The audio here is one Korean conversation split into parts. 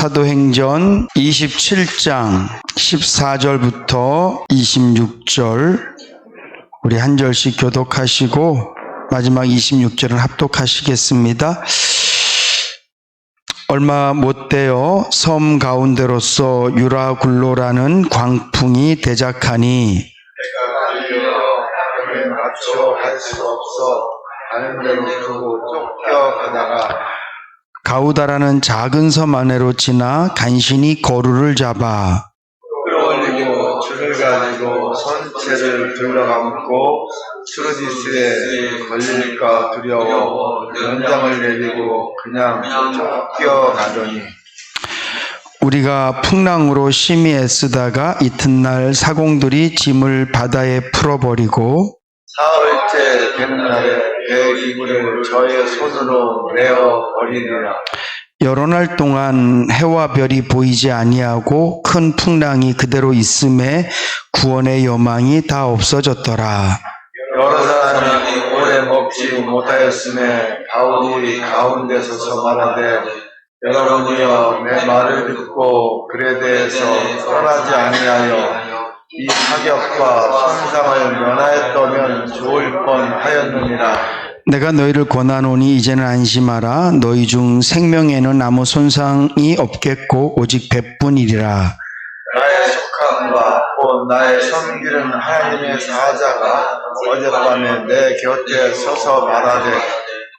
사도행전 27장 14절부터 26절 우리 한 절씩 교독하시고 마지막 26절을 합독하시겠습니다. 얼마 못되어 섬 가운데로서 유라굴로라는 광풍이 대작하니 해가 갈려 벽에 맞춰 갈 수 없어 가는 대로 두고 쫓겨가다가 가우다라는 작은 섬 안으로 지나 간신히 거루를 잡아 끌어올리고 줄을 가지고 선체를 둘러감고 수르디스에 걸릴까 두려워 연장을 내리고 그냥 쫓겨가더니 우리가 풍랑으로 심히 애쓰다가 이튿날 사공들이 짐을 바다에 풀어버리고 사흘째 되는 날에 배 이불을 저의 손으로 내어 버리리라. 여러 날 동안 해와 별이 보이지 아니하고 큰 풍랑이 그대로 있음에 구원의 여망이 다 없어졌더라. 여러 사람이 오래 먹지 못하였음에 바울이 가운데 서서 말하되 여러분이여 내 말을 듣고 글에 대해서 떠나지 아니하여 이 타격과 손상을 면하였다면 좋을 뻔하였느니라. 내가 너희를 권하노니 이제는 안심하라. 너희 중 생명에는 아무 손상이 없겠고 오직 배뿐이리라. 나의 속함과 곧 나의 섬기는 하나님의 사자가 어젯밤에 내 곁에 서서 말하되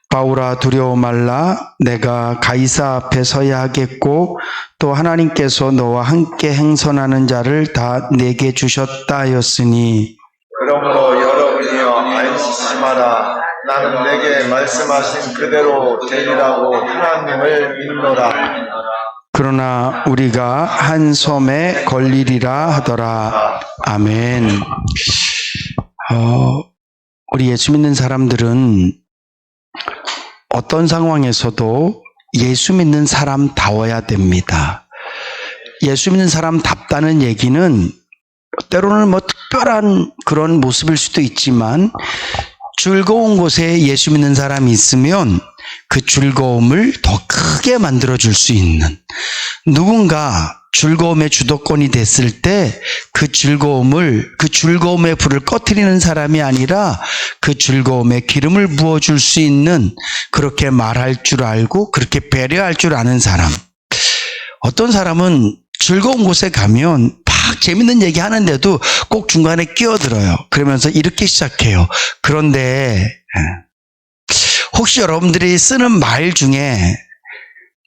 바울아 두려워 말라. 내가 가이사 앞에 서야 하겠고 또 하나님께서 너와 함께 행선하는 자를 다 내게 주셨다 하였으니 그러므로 여러분이여 안심하라. 나는 내게 말씀하신 그대로 되리라고 하나님을 믿노라. 그러나 우리가 한 섬에 걸리리라 하더라. 아멘. 우리 예수 믿는 사람들은 어떤 상황에서도 예수 믿는 사람다워야 됩니다. 예수 믿는 사람답다는 얘기는 때로는 특별한 그런 모습일 수도 있지만 즐거운 곳에 예수 믿는 사람이 있으면 그 즐거움을 더 크게 만들어줄 수 있는 누군가 즐거움의 주도권이 됐을 때 그 즐거움의 불을 꺼트리는 사람이 아니라 그 즐거움에 기름을 부어줄 수 있는 그렇게 말할 줄 알고 그렇게 배려할 줄 아는 사람. 어떤 사람은 즐거운 곳에 가면 막 재밌는 얘기 하는데도 꼭 중간에 끼어들어요. 그러면서 이렇게 시작해요. 그런데 혹시 여러분들이 쓰는 말 중에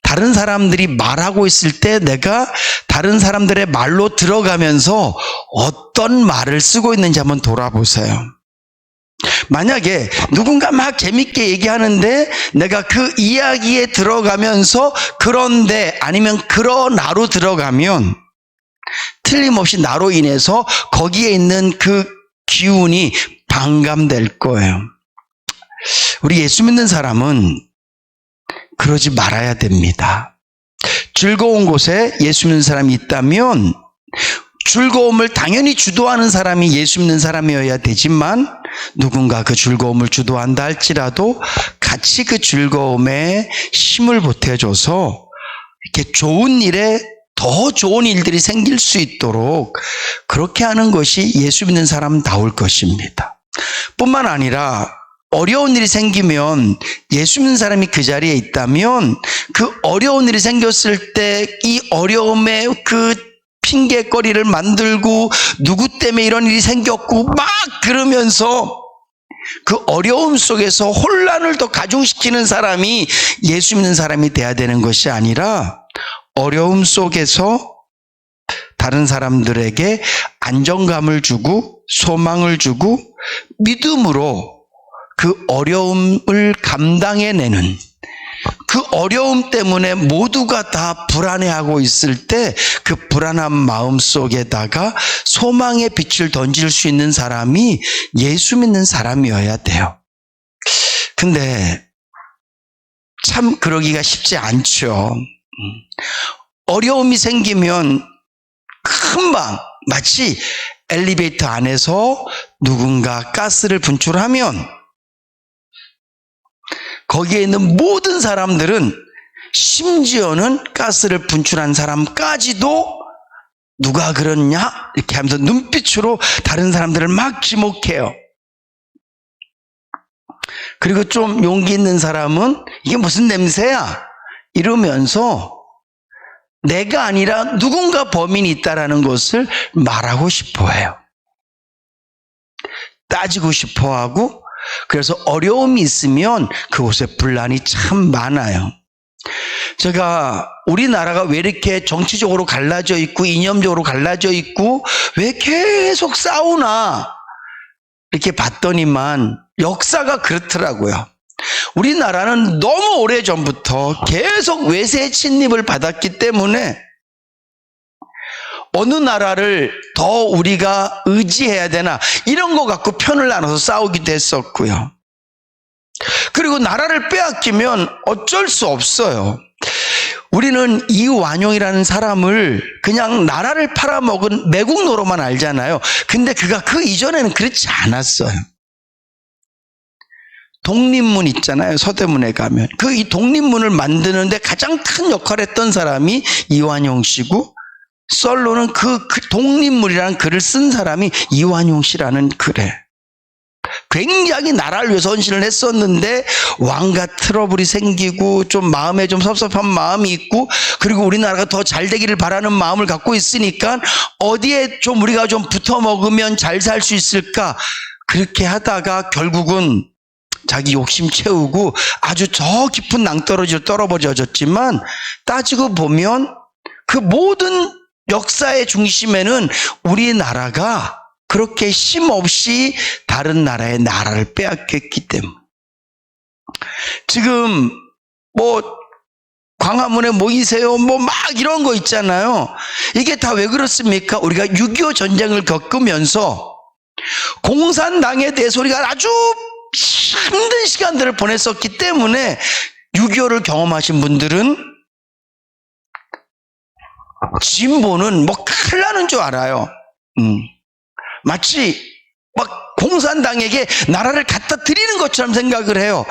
다른 사람들이 말하고 있을 때 내가 다른 사람들의 말로 들어가면서 어떤 말을 쓰고 있는지 한번 돌아보세요. 만약에 누군가 막 재밌게 얘기하는데 내가 그 이야기에 들어가면서 그런데 아니면 그러나로 들어가면 틀림없이 나로 인해서 거기에 있는 그 기운이 반감될 거예요. 우리 예수 믿는 사람은 그러지 말아야 됩니다. 즐거운 곳에 예수 믿는 사람이 있다면 즐거움을 당연히 주도하는 사람이 예수 믿는 사람이어야 되지만 누군가 그 즐거움을 주도한다 할지라도 같이 그 즐거움에 힘을 보태줘서 이렇게 좋은 일에 더 좋은 일들이 생길 수 있도록 그렇게 하는 것이 예수 믿는 사람다울 것입니다. 뿐만 아니라 어려운 일이 생기면 예수 믿는 사람이 그 자리에 있다면 그 어려운 일이 생겼을 때 이 어려움의 그 핑계거리를 만들고 누구 때문에 이런 일이 생겼고 막 그러면서 그 어려움 속에서 혼란을 더 가중시키는 사람이 예수 믿는 사람이 돼야 되는 것이 아니라 어려움 속에서 다른 사람들에게 안정감을 주고 소망을 주고 믿음으로 그 어려움을 감당해내는 그 어려움 때문에 모두가 다 불안해하고 있을 때 그 불안한 마음 속에다가 소망의 빛을 던질 수 있는 사람이 예수 믿는 사람이어야 돼요. 근데 참 그러기가 쉽지 않죠. 어려움이 생기면 금방 마치 엘리베이터 안에서 누군가 가스를 분출하면 거기에 있는 모든 사람들은 심지어는 가스를 분출한 사람까지도 누가 그렇냐? 이렇게 하면서 눈빛으로 다른 사람들을 막 지목해요. 그리고 좀 용기 있는 사람은 이게 무슨 냄새야? 이러면서 내가 아니라 누군가 범인이 있다라는 것을 말하고 싶어 해요. 따지고 싶어 하고, 그래서 어려움이 있으면 그곳에 분란이 참 많아요. 제가 우리나라가 왜 이렇게 정치적으로 갈라져 있고 이념적으로 갈라져 있고 왜 계속 싸우나 이렇게 봤더니만 역사가 그렇더라고요. 우리나라는 너무 오래전부터 계속 외세의 침입을 받았기 때문에 어느 나라를 더 우리가 의지해야 되나 이런 거 갖고 편을 나눠서 싸우기도 했었고요. 그리고 나라를 빼앗기면 어쩔 수 없어요. 우리는 이완용이라는 사람을 그냥 나라를 팔아먹은 매국노로만 알잖아요. 근데 그가 그 이전에는 그렇지 않았어요. 독립문 있잖아요. 서대문에 가면. 그 이 독립문을 만드는데 가장 큰 역할을 했던 사람이 이완용 씨고, 썰로는 그 독립문이라는 글을 쓴 사람이 이완용 씨라는 글에 굉장히 나라를 위해서 헌신을 했었는데 왕과 트러블이 생기고 좀 마음에 좀 섭섭한 마음이 있고, 그리고 우리나라가 더 잘 되기를 바라는 마음을 갖고 있으니까 어디에 좀 우리가 좀 붙어 먹으면 잘 살 수 있을까, 그렇게 하다가 결국은 자기 욕심 채우고 아주 저 깊은 낭떠러지로 떨어버려졌지만, 따지고 보면 그 모든 역사의 중심에는 우리나라가 그렇게 힘없이 다른 나라의 나라를 빼앗겼기 때문에. 지금 광화문에 모이세요 막 이런 거 있잖아요. 이게 다 왜 그렇습니까? 우리가 6.25 전쟁을 겪으면서 공산당에 대해서 우리가 아주 힘든 시간들을 보냈었기 때문에 6.25를 경험하신 분들은 진보는 큰일 나는 줄 알아요. 마치 막 공산당에게 나라를 갖다 드리는 것처럼 생각을 해요.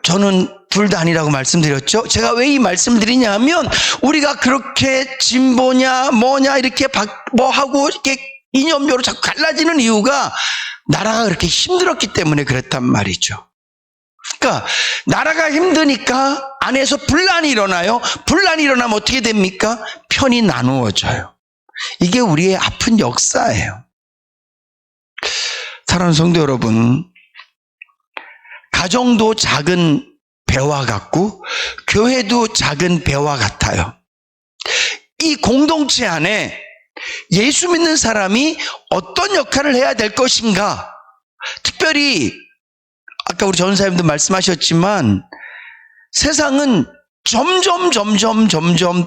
저는 둘 다 아니라고 말씀드렸죠. 제가 왜 이 말씀을 드리냐 하면, 우리가 그렇게 진보냐 뭐냐 이렇게 하고 이렇게 이념적으로 자꾸 갈라지는 이유가 나라가 그렇게 힘들었기 때문에 그랬단 말이죠. 그러니까 나라가 힘드니까 안에서 분란이 일어나요. 분란이 일어나면 어떻게 됩니까? 편이 나누어져요. 이게 우리의 아픈 역사예요. 사랑하는 성도 여러분, 가정도 작은 배와 같고 교회도 작은 배와 같아요. 이 공동체 안에 예수 믿는 사람이 어떤 역할을 해야 될 것인가, 특별히 아까 우리 전사님도 말씀하셨지만 세상은 점점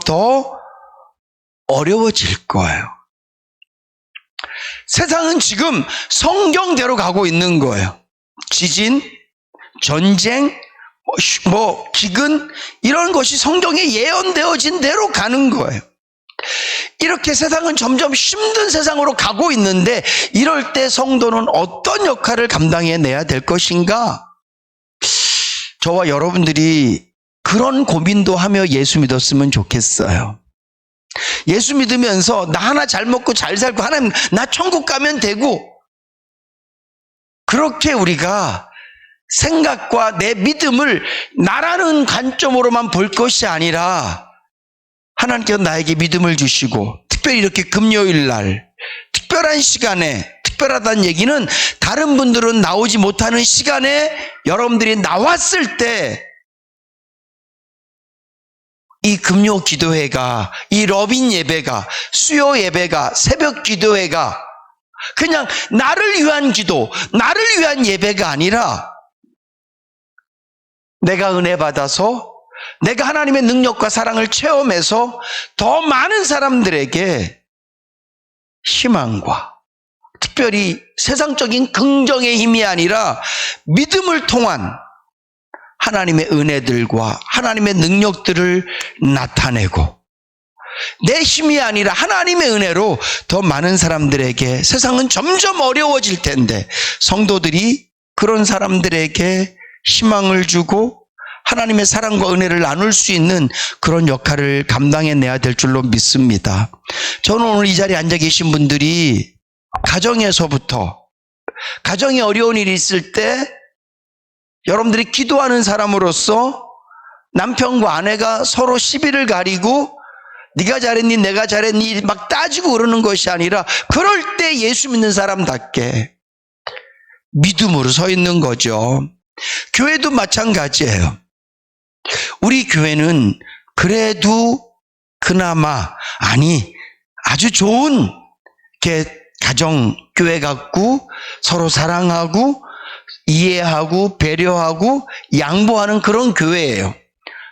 더 어려워질 거예요. 세상은 지금 성경대로 가고 있는 거예요. 지진, 전쟁, 기근, 이런 것이 성경에 예언되어진 대로 가는 거예요. 이렇게 세상은 점점 힘든 세상으로 가고 있는데, 이럴 때 성도는 어떤 역할을 감당해내야 될 것인가? 저와 여러분들이 그런 고민도 하며 예수 믿었으면 좋겠어요. 예수 믿으면서 나 하나 잘 먹고 잘 살고 하나님 나 천국 가면 되고, 그렇게 우리가 생각과 내 믿음을 나라는 관점으로만 볼 것이 아니라, 하나님께서 나에게 믿음을 주시고 특별히 이렇게 금요일 날 특별한 시간에, 특별하다는 얘기는 다른 분들은 나오지 못하는 시간에 여러분들이 나왔을 때 이 금요 기도회가, 이 러빈 예배가, 수요 예배가, 새벽 기도회가 그냥 나를 위한 기도, 나를 위한 예배가 아니라 내가 은혜 받아서, 내가 하나님의 능력과 사랑을 체험해서 더 많은 사람들에게 희망과, 특별히 세상적인 긍정의 힘이 아니라 믿음을 통한 하나님의 은혜들과 하나님의 능력들을 나타내고, 내 힘이 아니라 하나님의 은혜로 더 많은 사람들에게, 세상은 점점 어려워질 텐데 성도들이 그런 사람들에게 희망을 주고 하나님의 사랑과 은혜를 나눌 수 있는 그런 역할을 감당해내야 될 줄로 믿습니다. 저는 오늘 이 자리에 앉아 계신 분들이 가정에서부터, 가정에 어려운 일이 있을 때 여러분들이 기도하는 사람으로서 남편과 아내가 서로 시비를 가리고 네가 잘했니 내가 잘했니 막 따지고 그러는 것이 아니라 그럴 때 예수 믿는 사람답게 믿음으로 서 있는 거죠. 교회도 마찬가지예요. 우리 교회는 그래도 그나마 아주 좋은 가정 교회 같고 서로 사랑하고 이해하고 배려하고 양보하는 그런 교회예요.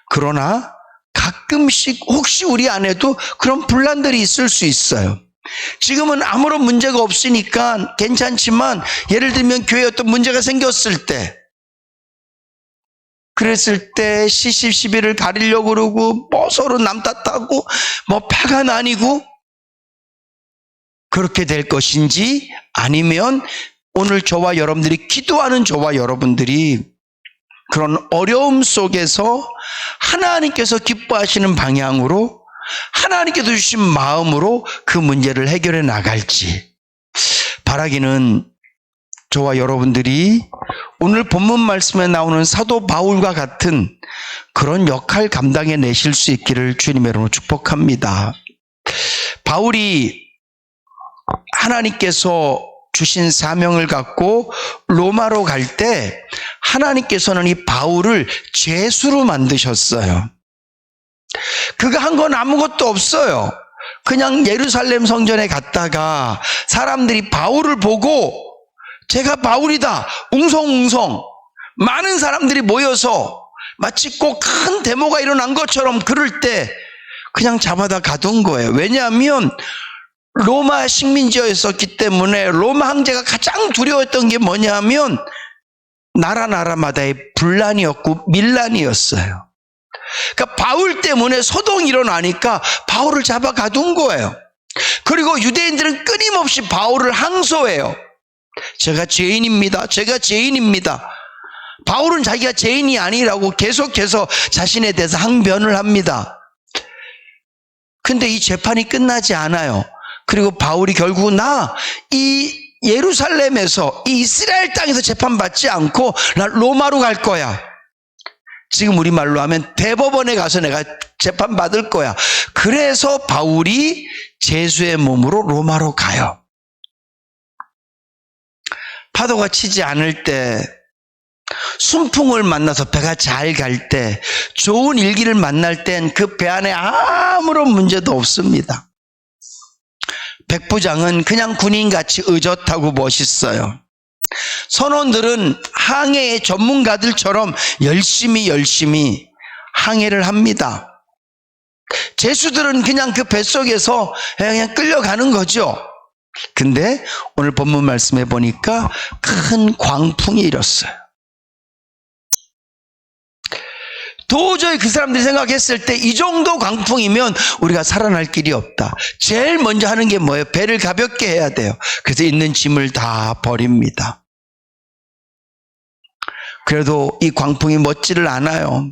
그러나 가끔씩 혹시 우리 안에도 그런 분란들이 있을 수 있어요. 지금은 아무런 문제가 없으니까 괜찮지만 예를 들면 교회에 어떤 문제가 생겼을 때, 그랬을 때 시시비를 가리려고 그러고 서로 남 탓하고 파가 나뉘고 그렇게 될 것인지, 아니면 오늘 저와 여러분들이 기도하는 저와 여러분들이 그런 어려움 속에서 하나님께서 기뻐하시는 방향으로 하나님께서 주신 마음으로 그 문제를 해결해 나갈지, 바라기는 저와 여러분들이 오늘 본문 말씀에 나오는 사도 바울과 같은 그런 역할 감당해 내실 수 있기를 주님의 이름으로 축복합니다. 바울이 하나님께서 주신 사명을 갖고 로마로 갈 때 하나님께서는 이 바울을 죄수로 만드셨어요. 그가 한 건 아무것도 없어요. 그냥 예루살렘 성전에 갔다가 사람들이 바울을 보고 제가 바울이다 웅성웅성 많은 사람들이 모여서 마치 꼭 큰 데모가 일어난 것처럼 그럴 때 그냥 잡아다 가둔 거예요. 왜냐하면 로마 식민지였었기 때문에 로마 황제가 가장 두려웠던 게 뭐냐면 나라마다의 분란이었고 밀란이었어요. 그러니까 바울 때문에 소동이 일어나니까 바울을 잡아 가둔 거예요. 그리고 유대인들은 끊임없이 바울을 항소해요. 제가 죄인입니다. 바울은 자기가 죄인이 아니라고 계속해서 자신에 대해서 항변을 합니다. 근데 이 재판이 끝나지 않아요. 그리고 바울이 결국 이 예루살렘에서 이 이스라엘 땅에서 재판받지 않고 나 로마로 갈 거야. 지금 우리말로 하면 대법원에 가서 내가 재판받을 거야. 그래서 바울이 죄수의 몸으로 로마로 가요. 파도가 치지 않을 때, 순풍을 만나서 배가 잘 갈 때, 좋은 일기를 만날 땐 그 배 안에 아무런 문제도 없습니다. 백부장은 그냥 군인같이 의젓하고 멋있어요. 선원들은 항해의 전문가들처럼 열심히 항해를 합니다. 죄수들은 그냥 그 뱃속에서 그냥 끌려가는 거죠. 근데 오늘 본문 말씀해 보니까 큰 광풍이 일었어요. 도저히 그 사람들이 생각했을 때 이 정도 광풍이면 우리가 살아날 길이 없다. 제일 먼저 하는 게 뭐예요? 배를 가볍게 해야 돼요. 그래서 있는 짐을 다 버립니다. 그래도 이 광풍이 멎지를 않아요.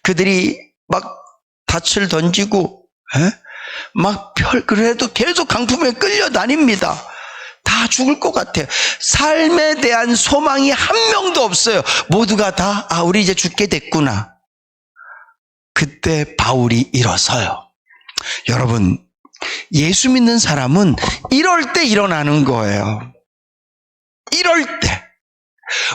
그들이 막 닻을 던지고 그래도 계속 강풍에 끌려다닙니다. 다 죽을 것 같아요. 삶에 대한 소망이 한 명도 없어요. 모두가 다 우리 이제 죽게 됐구나. 그때 바울이 일어서요. 여러분, 예수 믿는 사람은 이럴 때 일어나는 거예요. 이럴 때.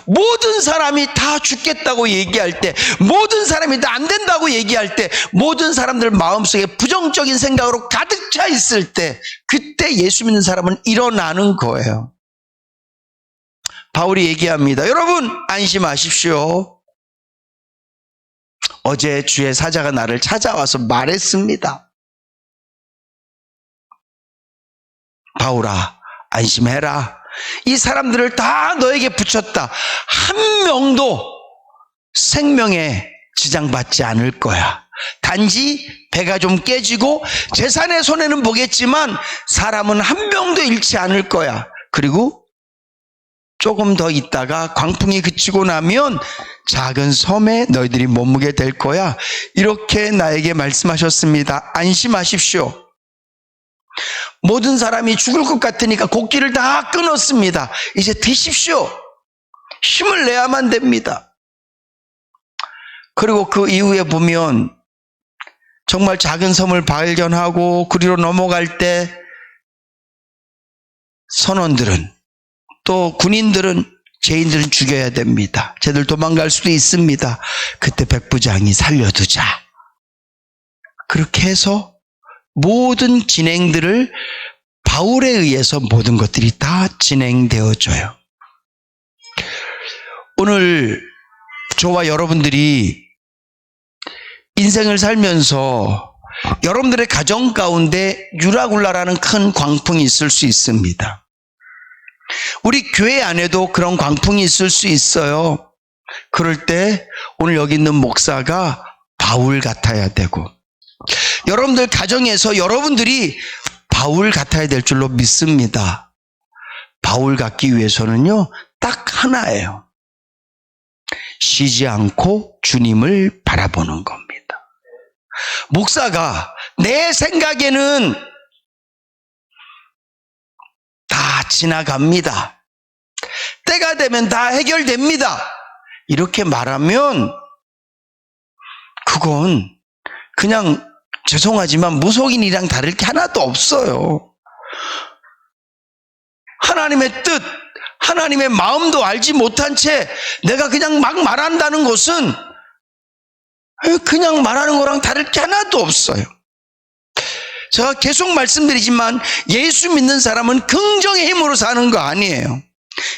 모든 사람이 다 죽겠다고 얘기할 때, 모든 사람이 다 안 된다고 얘기할 때, 모든 사람들 마음속에 부정적인 생각으로 가득 차 있을 때, 그때 예수 믿는 사람은 일어나는 거예요. 바울이 얘기합니다. 여러분 안심하십시오. 어제 주의 사자가 나를 찾아와서 말했습니다. 바울아, 안심해라. 이 사람들을 다 너에게 붙였다. 한 명도 생명에 지장받지 않을 거야. 단지 배가 좀 깨지고 재산의 손해는 보겠지만 사람은 한 명도 잃지 않을 거야. 그리고 조금 더 있다가 광풍이 그치고 나면 작은 섬에 너희들이 머무게 될 거야. 이렇게 나에게 말씀하셨습니다. 안심하십시오. 모든 사람이 죽을 것 같으니까 곡기를 다 끊었습니다. 이제 드십시오. 힘을 내야만 됩니다. 그리고 그 이후에 보면 정말 작은 섬을 발견하고 그리로 넘어갈 때 선원들은 또 군인들은 죄인들은 죽여야 됩니다. 쟤들 도망갈 수도 있습니다. 그때 백부장이 살려두자. 그렇게 해서 모든 진행들을 바울에 의해서 모든 것들이 다 진행되어져요. 오늘 저와 여러분들이 인생을 살면서 여러분들의 가정 가운데 유라굴라라는 큰 광풍이 있을 수 있습니다. 우리 교회 안에도 그런 광풍이 있을 수 있어요. 그럴 때 오늘 여기 있는 목사가 바울 같아야 되고, 여러분들 가정에서 여러분들이 바울 같아야 될 줄로 믿습니다. 바울 같기 위해서는요, 딱 하나예요. 쉬지 않고 주님을 바라보는 겁니다. 목사가 내 생각에는 다 지나갑니다. 때가 되면 다 해결됩니다. 이렇게 말하면 그건 그냥 죄송하지만 무속인이랑 다를 게 하나도 없어요. 하나님의 뜻, 하나님의 마음도 알지 못한 채 내가 그냥 막 말한다는 것은 그냥 말하는 거랑 다를 게 하나도 없어요. 제가 계속 말씀드리지만 예수 믿는 사람은 긍정의 힘으로 사는 거 아니에요.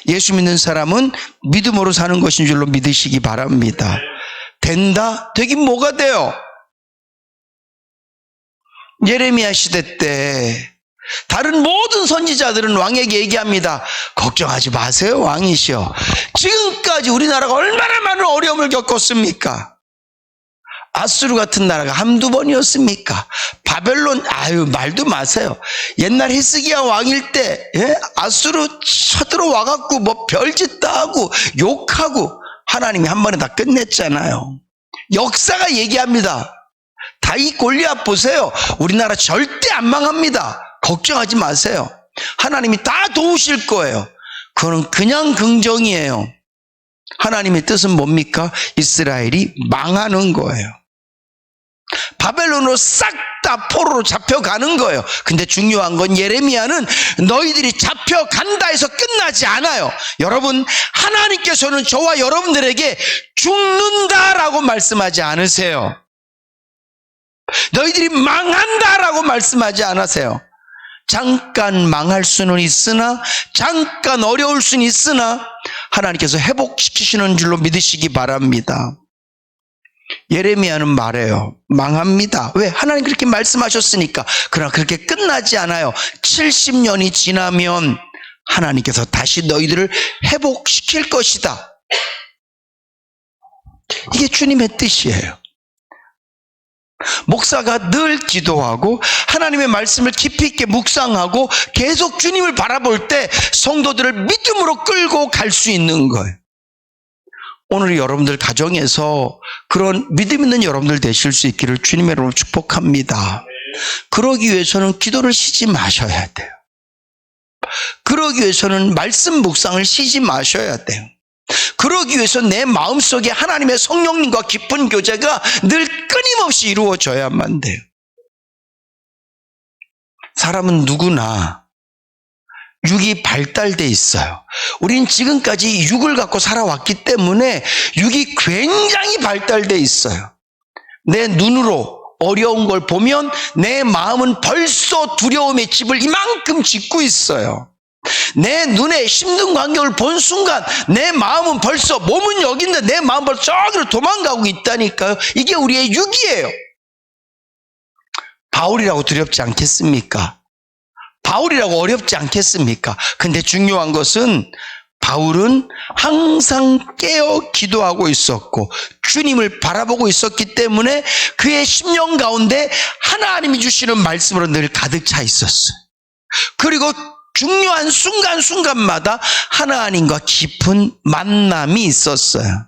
예수 믿는 사람은 믿음으로 사는 것인 줄로 믿으시기 바랍니다. 된다? 되긴 뭐가 돼요? 예레미야 시대 때 다른 모든 선지자들은 왕에게 얘기합니다. 걱정하지 마세요, 왕이시여. 지금까지 우리나라가 얼마나 많은 어려움을 겪었습니까? 아수르 같은 나라가 한두 번이었습니까? 바벨론, 말도 마세요. 옛날 히스기야 왕일 때 아수르 쳐들어와갖고 뭐 별짓 다 하고 욕하고 하나님이 한 번에 다 끝냈잖아요. 역사가 얘기합니다. 다윗 골리앗 보세요. 우리나라 절대 안 망합니다. 걱정하지 마세요. 하나님이 다 도우실 거예요. 그거는 그냥 긍정이에요. 하나님의 뜻은 뭡니까? 이스라엘이 망하는 거예요. 바벨론으로 싹 다 포로로 잡혀가는 거예요. 근데 중요한 건 예레미야는 너희들이 잡혀간다 해서 끝나지 않아요. 여러분, 하나님께서는 저와 여러분들에게 죽는다라고 말씀하지 않으세요. 너희들이 망한다라고 말씀하지 않으세요. 잠깐 망할 수는 있으나, 잠깐 어려울 수는 있으나 하나님께서 회복시키시는 줄로 믿으시기 바랍니다. 예레미야는 말해요. 망합니다. 왜? 하나님 그렇게 말씀하셨으니까. 그러나 그렇게 끝나지 않아요. 70년이 지나면 하나님께서 다시 너희들을 회복시킬 것이다. 이게 주님의 뜻이에요. 목사가 늘 기도하고 하나님의 말씀을 깊이 있게 묵상하고 계속 주님을 바라볼 때 성도들을 믿음으로 끌고 갈 수 있는 거예요. 오늘 여러분들 가정에서 그런 믿음 있는 여러분들 되실 수 있기를 주님의 이름으로 축복합니다. 그러기 위해서는 기도를 쉬지 마셔야 돼요. 그러기 위해서는 말씀 묵상을 쉬지 마셔야 돼요. 그러기 위해서 내 마음속에 하나님의 성령님과 깊은 교제가 늘 끊임없이 이루어져야만 돼요. 사람은 누구나 육이 발달돼 있어요. 우린 지금까지 육을 갖고 살아왔기 때문에 육이 굉장히 발달돼 있어요. 내 눈으로 어려운 걸 보면 내 마음은 벌써 두려움의 집을 이만큼 짓고 있어요. 내 눈에 힘든 광경을 본 순간 내 마음은 벌써, 몸은 여기 있는데 내 마음은 벌써 저기로 도망가고 있다니까요. 이게 우리의 육이에요. 바울이라고 두렵지 않겠습니까? 바울이라고 어렵지 않겠습니까? 근데 중요한 것은 바울은 항상 깨어 기도하고 있었고 주님을 바라보고 있었기 때문에 그의 심령 가운데 하나님이 주시는 말씀으로 늘 가득 차 있었어요. 그리고 중요한 순간순간마다 하나님과 깊은 만남이 있었어요.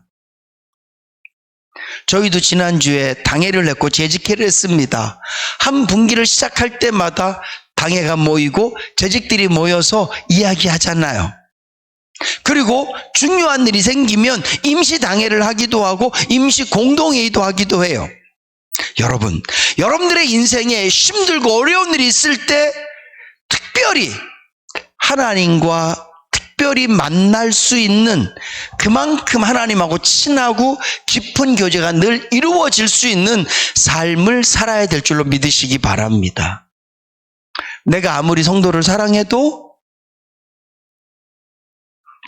저희도 지난주에 당회를 했고 재직회를 했습니다. 한 분기를 시작할 때마다 당회가 모이고 재직들이 모여서 이야기하잖아요. 그리고 중요한 일이 생기면 임시 당회를 하기도 하고 임시 공동회의도 하기도 해요. 여러분, 여러분들의 인생에 힘들고 어려운 일이 있을 때 특별히 하나님과 특별히 만날 수 있는, 그만큼 하나님하고 친하고 깊은 교제가 늘 이루어질 수 있는 삶을 살아야 될 줄로 믿으시기 바랍니다. 내가 아무리 성도를 사랑해도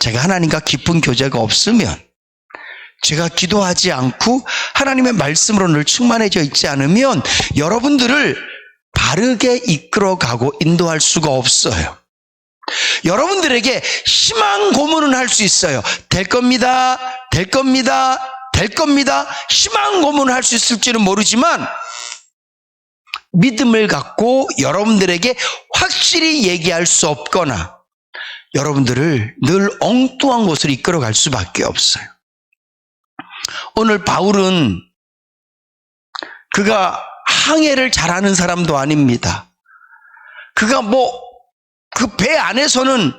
제가 하나님과 깊은 교제가 없으면, 제가 기도하지 않고 하나님의 말씀으로 늘 충만해져 있지 않으면 여러분들을 바르게 이끌어가고 인도할 수가 없어요. 여러분들에게 희망 고문은 할 수 있어요. 될 겁니다, 될 겁니다, 될 겁니다. 희망 고문을 할 수 있을지는 모르지만 믿음을 갖고 여러분들에게 확실히 얘기할 수 없거나 여러분들을 늘 엉뚱한 곳으로 이끌어갈 수밖에 없어요. 오늘 바울은 그가 항해를 잘하는 사람도 아닙니다. 그가 그 배 안에서는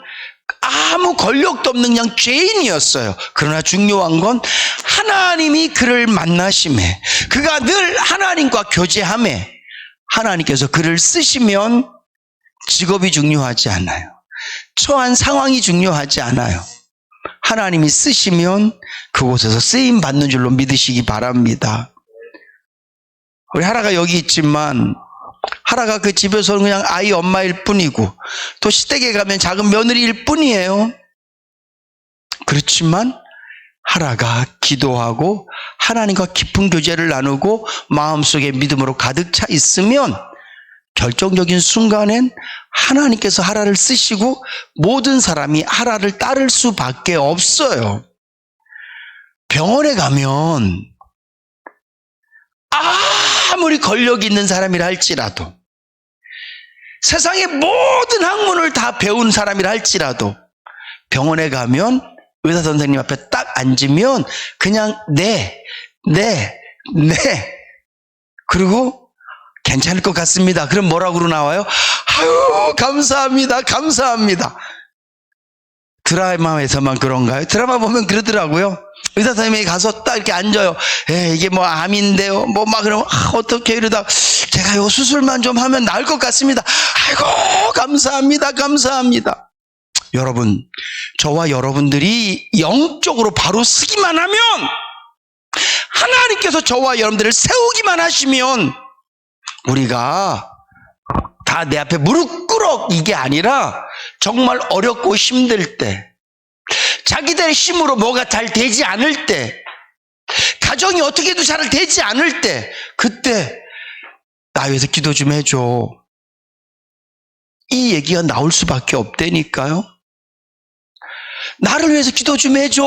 아무 권력도 없는 그냥 죄인이었어요. 그러나 중요한 건 하나님이 그를 만나심에, 그가 늘 하나님과 교제함에 하나님께서 그를 쓰시면 직업이 중요하지 않아요. 처한 상황이 중요하지 않아요. 하나님이 쓰시면 그곳에서 쓰임 받는 줄로 믿으시기 바랍니다. 우리 하라가 여기 있지만 하라가 그 집에서는 그냥 아이 엄마일 뿐이고 또 시댁에 가면 작은 며느리일 뿐이에요. 그렇지만 하라가 기도하고 하나님과 깊은 교제를 나누고 마음속에 믿음으로 가득 차 있으면 결정적인 순간엔 하나님께서 하라를 쓰시고 모든 사람이 하라를 따를 수밖에 없어요. 병원에 가면 아무리 권력이 있는 사람이라 할지라도, 세상의 모든 학문을 다 배운 사람이라 할지라도 병원에 가면 의사 선생님 앞에 딱 앉으면 그냥 네 그리고 괜찮을 것 같습니다. 그럼 뭐라고 나와요? 아유, 감사합니다, 감사합니다. 드라마에서만 그런가요? 드라마 보면 그러더라고요. 의사 선생님이 가서 딱 이렇게 앉아요. 이게 뭐 암인데요, 막 그러면 어떻게 이러다 제가 요 수술만 좀 하면 나을 것 같습니다. 아이고, 감사합니다, 감사합니다. 여러분, 저와 여러분들이 영적으로 바로 서기만 하면, 하나님께서 저와 여러분들을 세우기만 하시면 우리가 다 내 앞에 무릎 꿇어 이게 아니라 정말 어렵고 힘들 때, 자기들의 힘으로 뭐가 잘 되지 않을 때, 가정이 어떻게 해도 잘 되지 않을 때, 그때 나 위해서 기도 좀 해줘, 이 얘기가 나올 수밖에 없다니까요. 나를 위해서 기도 좀 해줘,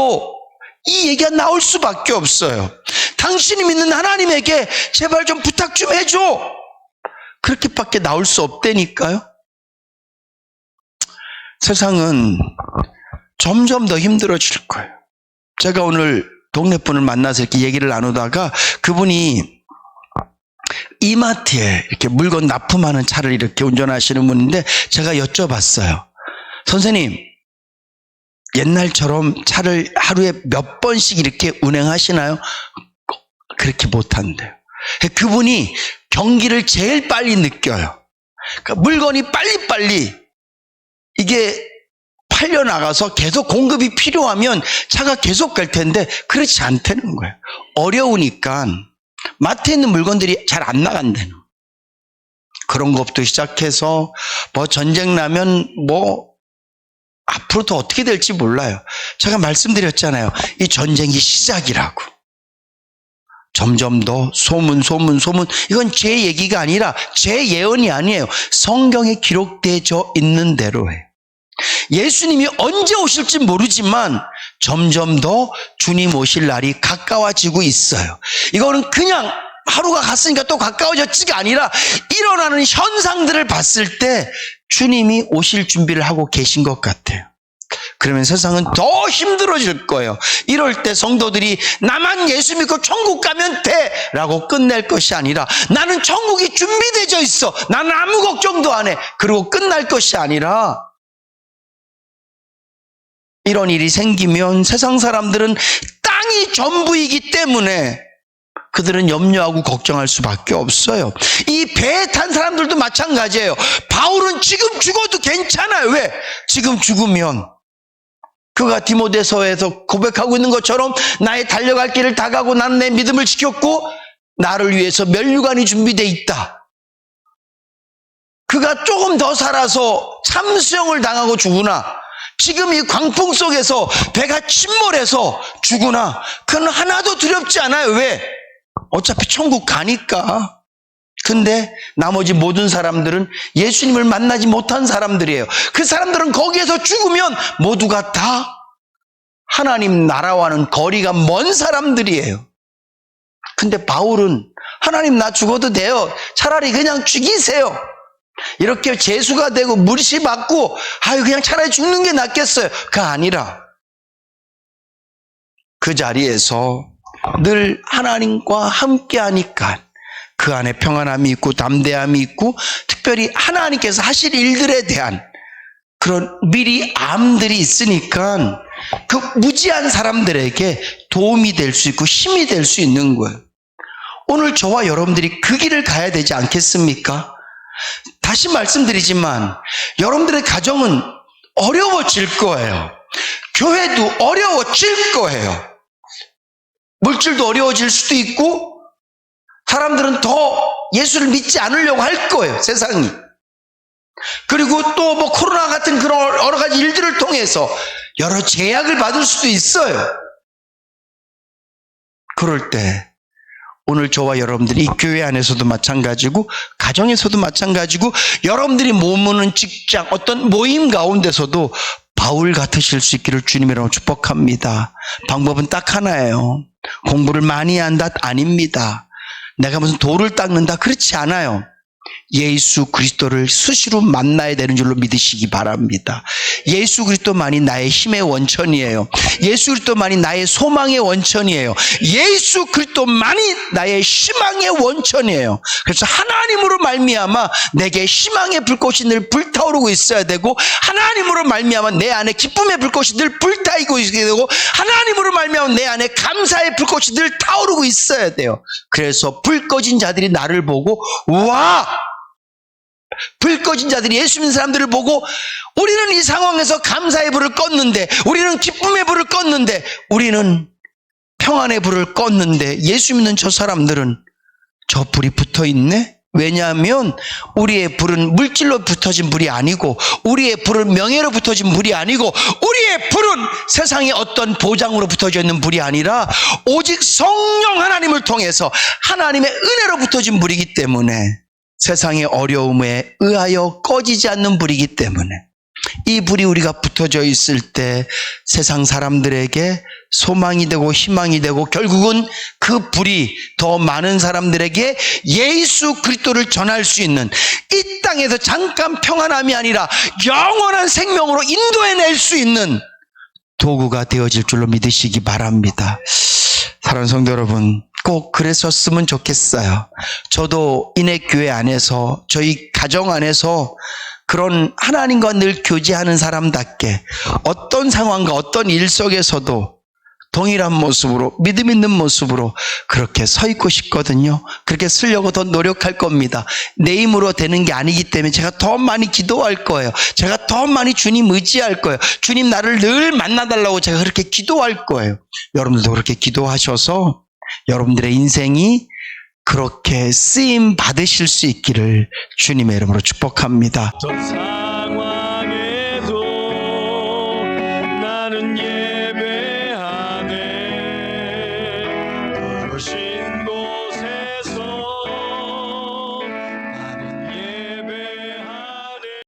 이 얘기가 나올 수밖에 없어요. 당신이 믿는 하나님에게 제발 좀 부탁 좀 해줘, 그렇게밖에 나올 수 없다니까요. 세상은 점점 더 힘들어질 거예요. 제가 오늘 동네 분을 만나서 이렇게 얘기를 나누다가 그분이 이마트에 이렇게 물건 납품하는 차를 이렇게 운전하시는 분인데 제가 여쭤봤어요. 선생님, 옛날처럼 차를 하루에 몇 번씩 이렇게 운행하시나요? 그렇게 못한대요. 그분이 경기를 제일 빨리 느껴요. 그러니까 물건이 빨리빨리 이게 팔려나가서 계속 공급이 필요하면 차가 계속 갈 텐데 그렇지 않다는 거예요. 어려우니까 마트에 있는 물건들이 잘 안 나간다는, 그런 것부터 시작해서 뭐 전쟁 나면 뭐 앞으로 더 어떻게 될지 몰라요. 제가 말씀드렸잖아요. 이 전쟁이 시작이라고. 점점 더 소문. 이건 제 얘기가 아니라 제 예언이 아니에요. 성경에 기록되어 있는 대로예요. 예수님이 언제 오실지 모르지만 점점 더 주님 오실 날이 가까워지고 있어요. 이거는 그냥 하루가 갔으니까 또 가까워졌지가 아니라 일어나는 현상들을 봤을 때 주님이 오실 준비를 하고 계신 것 같아요. 그러면 세상은 더 힘들어질 거예요. 이럴 때 성도들이 나만 예수 믿고 천국 가면 돼 라고 끝낼 것이 아니라 나는 천국이 준비되어 있어, 나는 아무 걱정도 안 해, 그리고 끝날 것이 아니라, 이런 일이 생기면 세상 사람들은 땅이 전부이기 때문에 그들은 염려하고 걱정할 수밖에 없어요. 이 배에 탄 사람들도 마찬가지예요. 바울은 지금 죽어도 괜찮아요. 왜? 지금 죽으면 그가 디모데서에서 고백하고 있는 것처럼 나의 달려갈 길을 다 가고 나는 내 믿음을 지켰고 나를 위해서 면류관이 준비되어 있다. 그가 조금 더 살아서 참수형을 당하고 죽으나, 지금 이 광풍 속에서 배가 침몰해서 죽으나 그는 하나도 두렵지 않아요. 왜? 어차피 천국 가니까. 근데 나머지 모든 사람들은 예수님을 만나지 못한 사람들이에요. 그 사람들은 거기에서 죽으면 모두가 다 하나님 나라와는 거리가 먼 사람들이에요. 근데 바울은 하나님 나 죽어도 돼요, 차라리 그냥 죽이세요, 이렇게 재수가 되고 무시받고 그냥 차라리 죽는 게 낫겠어요, 그 아니라 그 자리에서 늘 하나님과 함께 하니까 그 안에 평안함이 있고 담대함이 있고, 특별히 하나님께서 하실 일들에 대한 그런 미리 암들이 있으니까 그 무지한 사람들에게 도움이 될 수 있고 힘이 될 수 있는 거예요. 오늘 저와 여러분들이 그 길을 가야 되지 않겠습니까? 다시 말씀드리지만 여러분들의 가정은 어려워질 거예요. 교회도 어려워질 거예요. 물질도 어려워질 수도 있고, 사람들은 더 예수를 믿지 않으려고 할 거예요, 세상이. 그리고 또 뭐 코로나 같은 그런 여러 가지 일들을 통해서 여러 제약을 받을 수도 있어요. 그럴 때 오늘 저와 여러분들이 이 교회 안에서도 마찬가지고 가정에서도 마찬가지고 여러분들이 머무는 직장, 어떤 모임 가운데서도 바울 같으실 수 있기를 주님이라고 축복합니다. 방법은 딱 하나예요. 공부를 많이 한다? 아닙니다. 내가 무슨 돌을 닦는다? 그렇지 않아요. 예수 그리스도를 수시로 만나야 되는 줄로 믿으시기 바랍니다. 예수 그리스도만이 나의 힘의 원천이에요. 예수 그리스도만이 나의 소망의 원천이에요. 예수 그리스도만이 나의 희망의 원천이에요. 그래서 하나님으로 말미암아 내게 희망의 불꽃이 늘 불타오르고 있어야 되고, 하나님으로 말미암아 내 안에 기쁨의 불꽃이 늘 불타오르고 있어야 되고, 하나님으로 말미암아 내 안에 감사의 불꽃이 늘 타오르고 있어야 돼요. 그래서 불 꺼진 자들이 나를 보고 와! 불 꺼진 자들이 예수 믿는 사람들을 보고, 우리는 이 상황에서 감사의 불을 껐는데, 우리는 기쁨의 불을 껐는데, 우리는 평안의 불을 껐는데 예수 믿는 저 사람들은 저 불이 붙어 있네? 왜냐하면 우리의 불은 물질로 붙어진 불이 아니고, 우리의 불은 명예로 붙어진 불이 아니고, 우리의 불은 세상의 어떤 보장으로 붙어져 있는 불이 아니라 오직 성령 하나님을 통해서 하나님의 은혜로 붙어진 불이기 때문에, 세상의 어려움에 의하여 꺼지지 않는 불이기 때문에, 이 불이 우리가 붙어져 있을 때 세상 사람들에게 소망이 되고 희망이 되고, 결국은 그 불이 더 많은 사람들에게 예수 그리스도를 전할 수 있는, 이 땅에서 잠깐 평안함이 아니라 영원한 생명으로 인도해낼 수 있는 도구가 되어질 줄로 믿으시기 바랍니다. 사랑하는 성도 여러분, 꼭 그랬었으면 좋겠어요. 저도 인해교회 안에서, 저희 가정 안에서 그런 하나님과 늘 교제하는 사람답게 어떤 상황과 어떤 일 속에서도 동일한 모습으로, 믿음 있는 모습으로 그렇게 서 있고 싶거든요. 그렇게 쓰려고 더 노력할 겁니다. 내 힘으로 되는 게 아니기 때문에 제가 더 많이 기도할 거예요. 제가 더 많이 주님 의지할 거예요. 주님 나를 늘 만나달라고 제가 그렇게 기도할 거예요. 여러분들도 그렇게 기도하셔서 여러분들의 인생이 그렇게 쓰임 받으실 수 있기를 주님의 이름으로 축복합니다.